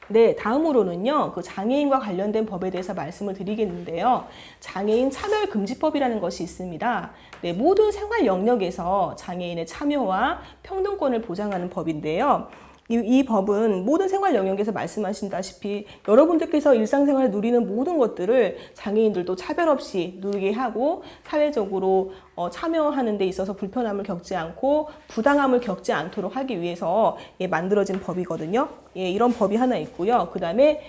네, 다음으로는요, 그 장애인과 관련된 법에 대해서 말씀을 드리겠는데요. 장애인 차별금지법이라는 것이 있습니다. 네, 모든 생활 영역에서 장애인의 참여와 평등권을 보장하는 법인데요. 이 법은 모든 생활 영역에서 말씀하신다시피 여러분들께서 일상생활 누리는 모든 것들을 장애인들도 차별 없이 누리게 하고 사회적으로 참여하는 데 있어서 불편함을 겪지 않고 부당함을 겪지 않도록 하기 위해서 만들어진 법이거든요. 이런 법이 하나 있고요. 그 다음에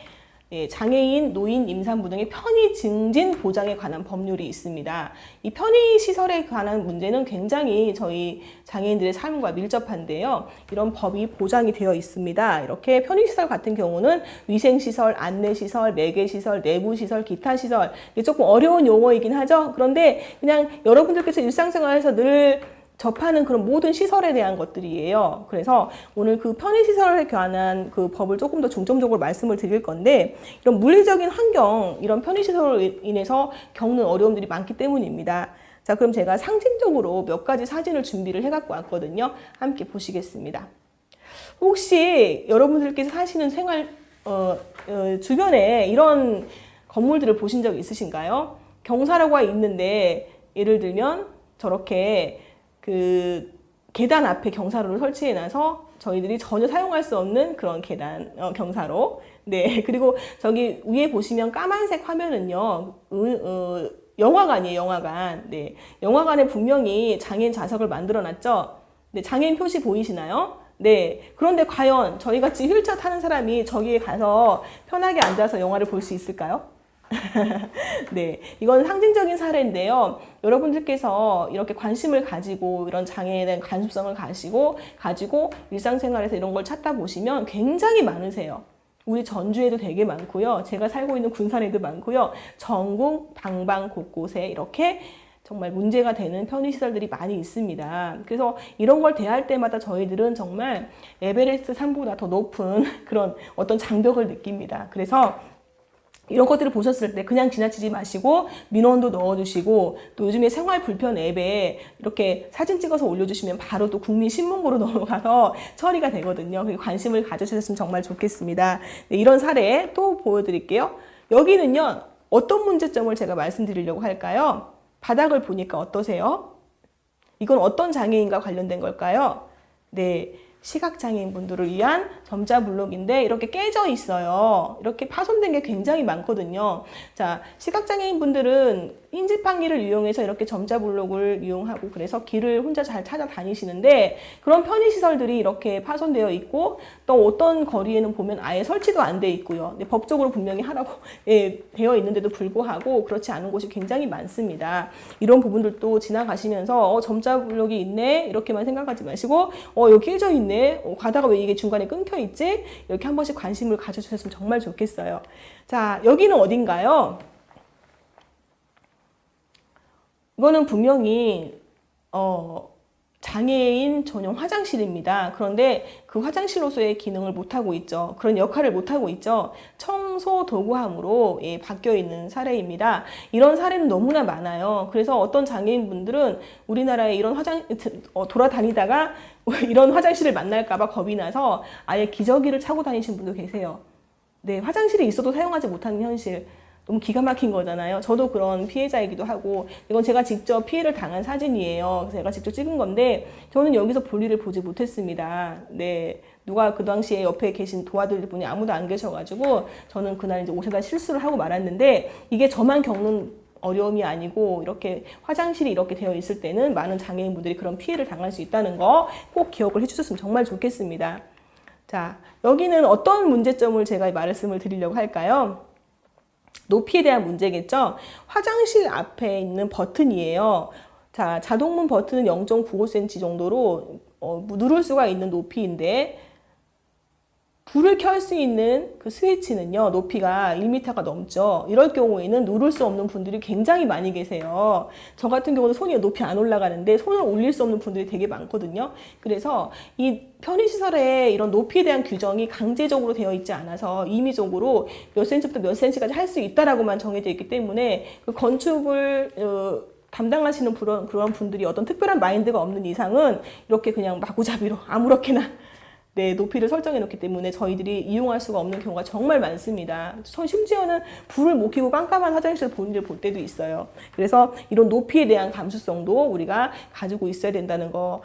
장애인, 노인, 임산부 등의 편의 증진 보장에 관한 법률이 있습니다. 이 편의 시설에 관한 문제는 굉장히 저희 장애인들의 삶과 밀접한데요. 이런 법이 보장이 되어 있습니다. 이렇게 편의 시설 같은 경우는 위생시설, 안내시설, 매개시설, 내부시설, 기타시설, 이게 조금 어려운 용어이긴 하죠. 그런데 그냥 여러분들께서 일상생활에서 늘 접하는 그런 모든 시설에 대한 것들이에요. 그래서 오늘 그 편의시설에 관한 그 법을 조금 더 중점적으로 말씀을 드릴 건데, 이런 물리적인 환경, 이런 편의시설로 인해서 겪는 어려움들이 많기 때문입니다. 자, 그럼 제가 상징적으로 몇 가지 사진을 준비를 해갖고 왔거든요. 함께 보시겠습니다. 혹시 여러분들께서 사시는 생활, 주변에 이런 건물들을 보신 적 있으신가요? 경사로가 있는데, 예를 들면 저렇게 그 계단 앞에 경사로를 설치해놔서 저희들이 전혀 사용할 수 없는 그런 계단, 경사로. 네. 그리고 저기 위에 보시면 까만색 화면은요, 영화관이에요, 영화관. 네. 영화관에 분명히 장애인 좌석을 만들어 놨죠? 네. 장애인 표시 보이시나요? 네. 그런데 과연 저희같이 휠체어 타는 사람이 저기에 가서 편하게 앉아서 영화를 볼 수 있을까요? 네, 이건 상징적인 사례인데요. 여러분들께서 이렇게 관심을 가지고 이런 장애에 대한 관심성을 가지고 일상생활에서 이런 걸 찾다 보시면 굉장히 많으세요. 우리 전주에도 되게 많고요. 제가 살고 있는 군산에도 많고요. 전국 방방 곳곳에 이렇게 정말 문제가 되는 편의시설들이 많이 있습니다. 그래서 이런 걸 대할 때마다 저희들은 정말 에베레스트 산보다 더 높은 그런 어떤 장벽을 느낍니다. 그래서 이런 것들을 보셨을 때 그냥 지나치지 마시고 민원도 넣어주시고, 또 요즘에 생활 불편 앱에 이렇게 사진 찍어서 올려주시면 바로 또 국민신문고로 넘어가서 처리가 되거든요. 관심을 가져주셨으면 정말 좋겠습니다. 네, 이런 사례 또 보여드릴게요. 여기는요, 어떤 문제점을 제가 말씀드리려고 할까요? 바닥을 보니까 어떠세요? 이건 어떤 장애인과 관련된 걸까요? 네. 시각장애인 분들을 위한 점자 블록인데 이렇게 깨져 있어요. 이렇게 파손된 게 굉장히 많거든요. 자, 시각장애인 분들은 인지판기를 이용해서 이렇게 점자 블록을 이용하고 그래서 길을 혼자 잘 찾아다니시는데, 그런 편의시설들이 이렇게 파손되어 있고 또 어떤 거리에는 보면 아예 설치도 안 돼 있고요. 근데 법적으로 분명히 하라고 되어 있는데도 불구하고 그렇지 않은 곳이 굉장히 많습니다. 이런 부분들도 지나가시면서 점자 블록이 있네 이렇게만 생각하지 마시고 여기 깨져 있네, 가다가 왜 이게 중간에 끊겨 있지? 이렇게 한 번씩 관심을 가져주셨으면 정말 좋겠어요. 자, 여기는 어딘가요? 이거는 분명히 장애인 전용 화장실입니다. 그런데 그 화장실로서의 기능을 못하고 있죠. 그런 역할을 못하고 있죠. 청소 도구함으로 바뀌어 있는 사례입니다. 이런 사례는 너무나 많아요. 그래서 어떤 장애인분들은 우리나라에 이런 돌아다니다가 이런 화장실을 만날까봐 겁이 나서 아예 기저귀를 차고 다니신 분도 계세요. 네, 화장실이 있어도 사용하지 못하는 현실. 너무 기가 막힌 거잖아요. 저도 그런 피해자이기도 하고, 이건 제가 직접 피해를 당한 사진이에요. 제가 직접 찍은 건데 저는 여기서 볼일을 보지 못했습니다. 네, 누가 그 당시에 옆에 계신 도와드릴 분이 아무도 안 계셔가지고 저는 그날 이제 옷에다 실수를 하고 말았는데, 이게 저만 겪는 어려움이 아니고 이렇게 화장실이 이렇게 되어 있을 때는 많은 장애인분들이 그런 피해를 당할 수 있다는 거 꼭 기억을 해주셨으면 정말 좋겠습니다. 자, 여기는 어떤 문제점을 제가 말씀을 드리려고 할까요? 높이에 대한 문제겠죠. 화장실 앞에 있는 버튼이에요. 자, 자동문 버튼은 0.95cm 정도로 누를 수가 있는 높이인데, 불을 켤 수 있는 그 스위치는요, 높이가 1m가 넘죠. 이럴 경우에는 누를 수 없는 분들이 굉장히 많이 계세요. 저 같은 경우는 손이 높이 안 올라가는데 손을 올릴 수 없는 분들이 되게 많거든요. 그래서 이 편의시설에 이런 높이에 대한 규정이 강제적으로 되어 있지 않아서 임의적으로 몇 센치부터 몇 센치까지 할 수 있다라고만 정해져 있기 때문에, 그 건축을 담당하시는 그런 분들이 어떤 특별한 마인드가 없는 이상은 이렇게 그냥 마구잡이로 아무렇게나 네, 높이를 설정해 놓기 때문에 저희들이 이용할 수가 없는 경우가 정말 많습니다. 심지어는 불을 못 켜고 깜깜한 화장실을 보는 일 볼 때도 있어요. 그래서 이런 높이에 대한 감수성도 우리가 가지고 있어야 된다는 거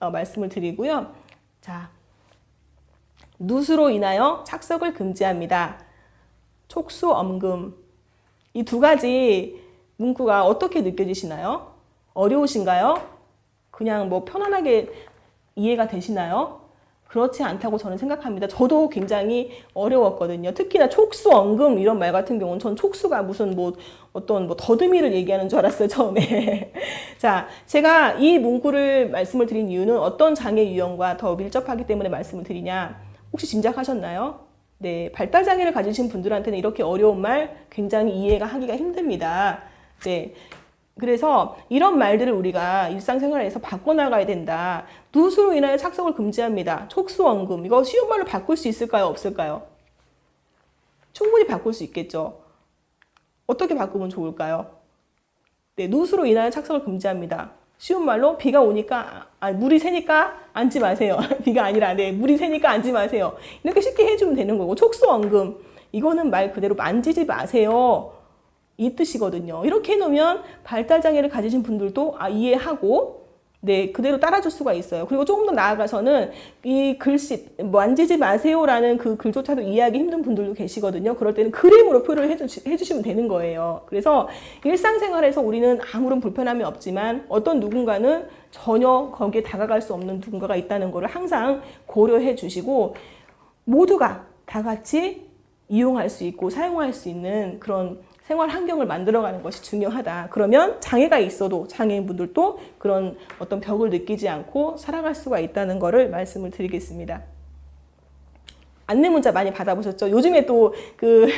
말씀을 드리고요. 자, 누수로 인하여 착석을 금지합니다. 촉수, 엄금. 이 두 가지 문구가 어떻게 느껴지시나요? 어려우신가요? 그냥 뭐 편안하게 이해가 되시나요? 그렇지 않다고 저는 생각합니다. 저도 굉장히 어려웠거든요. 특히나 촉수, 엄금 이런 말 같은 경우는 전 촉수가 무슨 어떤 더듬이를 얘기하는 줄 알았어요, 처음에. 자, 제가 이 문구를 말씀을 드린 이유는 어떤 장애 유형과 더 밀접하기 때문에 말씀을 드리냐. 혹시 짐작하셨나요? 네, 발달장애를 가지신 분들한테는 이렇게 어려운 말 굉장히 이해가 하기가 힘듭니다. 네. 그래서 이런 말들을 우리가 일상생활에서 바꿔나가야 된다. 누수로 인하여 착석을 금지합니다. 촉수원금. 이거 쉬운 말로 바꿀 수 있을까요? 없을까요? 충분히 바꿀 수 있겠죠. 어떻게 바꾸면 좋을까요? 네, 누수로 인하여 착석을 금지합니다. 쉬운 말로 비가 오니까 물이 새니까 앉지 마세요. 비가 아니라 네, 물이 새니까 앉지 마세요. 이렇게 쉽게 해주면 되는 거고 촉수원금. 이거는 말 그대로 만지지 마세요. 이 뜻이거든요. 이렇게 해놓으면 발달장애를 가지신 분들도 이해하고 네 그대로 따라줄 수가 있어요. 그리고 조금 더 나아가서는 이 글씨 만지지 마세요라는 그 글조차도 이해하기 힘든 분들도 계시거든요. 그럴 때는 그림으로 표현을 해주시면 되는 거예요. 그래서 일상생활에서 우리는 아무런 불편함이 없지만 어떤 누군가는 전혀 거기에 다가갈 수 없는 누군가가 있다는 것을 항상 고려해 주시고 모두가 다 같이 이용할 수 있고 사용할 수 있는 그런 생활 환경을 만들어가는 것이 중요하다. 그러면 장애가 있어도 장애인분들도 그런 어떤 벽을 느끼지 않고 살아갈 수가 있다는 것을 말씀을 드리겠습니다. 안내 문자 많이 받아보셨죠? 요즘에 또 그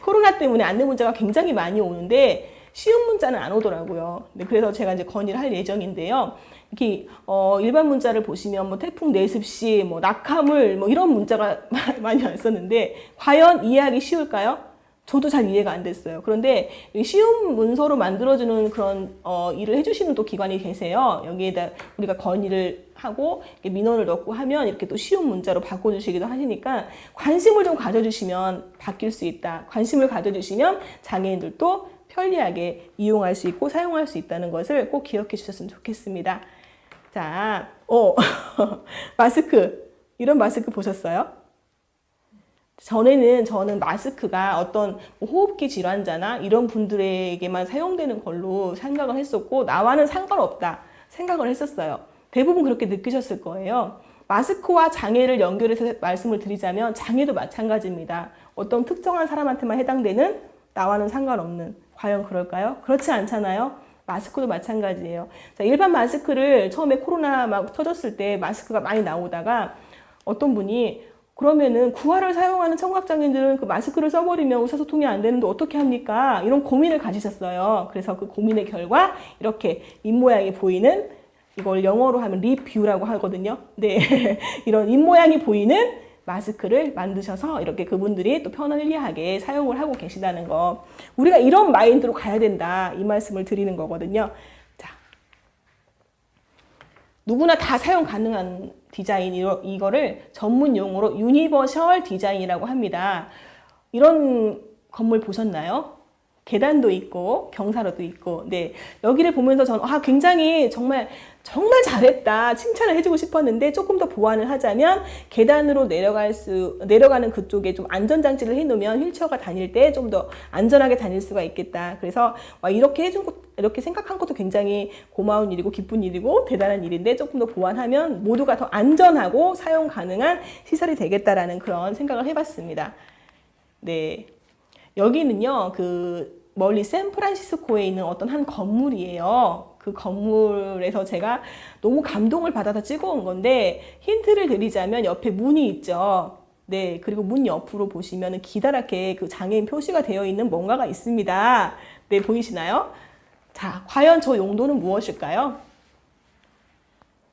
코로나 때문에 안내 문자가 굉장히 많이 오는데 쉬운 문자는 안 오더라고요. 네, 그래서 제가 이제 건의를 할 예정인데요. 이렇게 일반 문자를 보시면 뭐 태풍 내습시, 뭐 낙하물, 뭐 이런 문자가 많이 왔었는데 과연 이해하기 쉬울까요? 저도 잘 이해가 안 됐어요. 그런데 쉬운 문서로 만들어주는 그런 일을 해주시는 또 기관이 계세요. 여기에다 우리가 건의를 하고 민원을 넣고 하면 이렇게 또 쉬운 문자로 바꿔주시기도 하시니까 관심을 좀 가져주시면 바뀔 수 있다. 관심을 가져주시면 장애인들도 편리하게 이용할 수 있고 사용할 수 있다는 것을 꼭 기억해 주셨으면 좋겠습니다. 자, 마스크. 이런 마스크 보셨어요? 저는 마스크가 어떤 호흡기 질환자나 이런 분들에게만 사용되는 걸로 생각을 했었고 나와는 상관없다 생각을 했었어요. 대부분 그렇게 느끼셨을 거예요. 마스크와 장애를 연결해서 말씀을 드리자면 장애도 마찬가지입니다. 어떤 특정한 사람한테만 해당되는 나와는 상관없는 과연 그럴까요? 그렇지 않잖아요. 마스크도 마찬가지예요. 자, 일반 마스크를 처음에 코로나 막 터졌을 때 마스크가 많이 나오다가 어떤 분이 그러면은 구화를 사용하는 청각장애인들은 그 마스크를 써버리면 의사소통이 안 되는데 어떻게 합니까? 이런 고민을 가지셨어요. 그래서 그 고민의 결과 이렇게 입모양이 보이는 이걸 영어로 하면 립뷰라고 하거든요. 네, 이런 입모양이 보이는 마스크를 만드셔서 이렇게 그분들이 또 편리하게 사용을 하고 계시다는 거. 우리가 이런 마인드로 가야 된다. 이 말씀을 드리는 거거든요. 자, 누구나 다 사용 가능한 디자인, 이거를 전문 용어로 유니버셜 디자인이라고 합니다. 이런 건물 보셨나요? 계단도 있고 경사로도 있고, 네, 여기를 보면서 저는 굉장히 정말 잘했다 칭찬을 해주고 싶었는데 조금 더 보완을 하자면 계단으로 내려가는 그쪽에 좀 안전장치를 해놓으면 휠체어가 다닐 때 좀 더 안전하게 다닐 수가 있겠다. 그래서 이렇게 이렇게 생각한 것도 굉장히 고마운 일이고 기쁜 일이고 대단한 일인데 조금 더 보완하면 모두가 더 안전하고 사용 가능한 시설이 되겠다라는 그런 생각을 해봤습니다. 네, 여기는요 멀리 샌프란시스코에 있는 어떤 한 건물이에요. 그 건물에서 제가 너무 감동을 받아서 찍어온 건데 힌트를 드리자면 옆에 문이 있죠. 네, 그리고 문 옆으로 보시면 기다랗게 그 장애인 표시가 되어 있는 뭔가가 있습니다. 네, 보이시나요? 자, 과연 저 용도는 무엇일까요?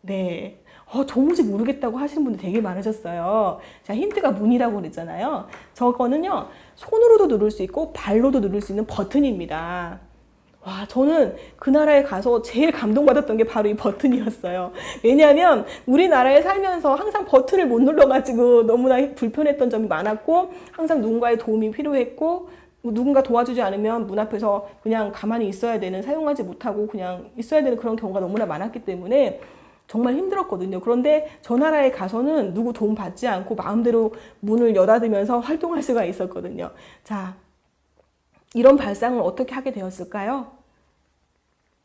네, 도무지 모르겠다고 하시는 분들 되게 많으셨어요. 자, 힌트가 문이라고 그랬잖아요. 저거는요, 손으로도 누를 수 있고 발로도 누를 수 있는 버튼입니다. 와, 저는 그 나라에 가서 제일 감동받았던 게 바로 이 버튼이었어요. 왜냐하면 우리나라에 살면서 항상 버튼을 못 눌러가지고 너무나 불편했던 점이 많았고, 항상 누군가의 도움이 필요했고, 누군가 도와주지 않으면 문 앞에서 그냥 가만히 있어야 되는, 사용하지 못하고 그냥 있어야 되는 그런 경우가 너무나 많았기 때문에 정말 힘들었거든요. 그런데 저 나라에 가서는 누구 도움 받지 않고 마음대로 문을 여닫으면서 활동할 수가 있었거든요. 자, 이런 발상을 어떻게 하게 되었을까요?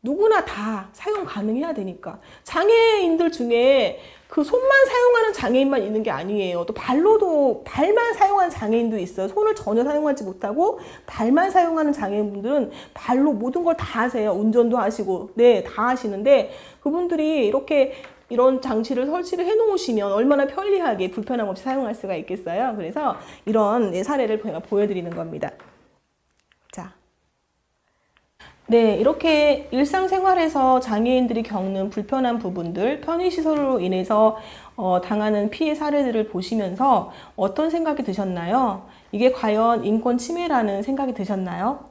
누구나 다 사용 가능해야 되니까. 장애인들 중에 그 손만 사용하는 장애인만 있는 게 아니에요. 또 발만 사용하는 장애인도 있어요. 손을 전혀 사용하지 못하고 발만 사용하는 장애인분들은 발로 모든 걸 다 하세요. 운전도 하시고, 네, 다 하시는데 그분들이 이런 장치를 설치를 해 놓으시면 얼마나 편리하게 불편함 없이 사용할 수가 있겠어요. 그래서 이런 사례를 제가 보여드리는 겁니다. 자. 네, 이렇게 일상생활에서 장애인들이 겪는 불편한 부분들, 편의시설로 인해서 당하는 피해 사례들을 보시면서 어떤 생각이 드셨나요? 이게 과연 인권 침해라는 생각이 드셨나요?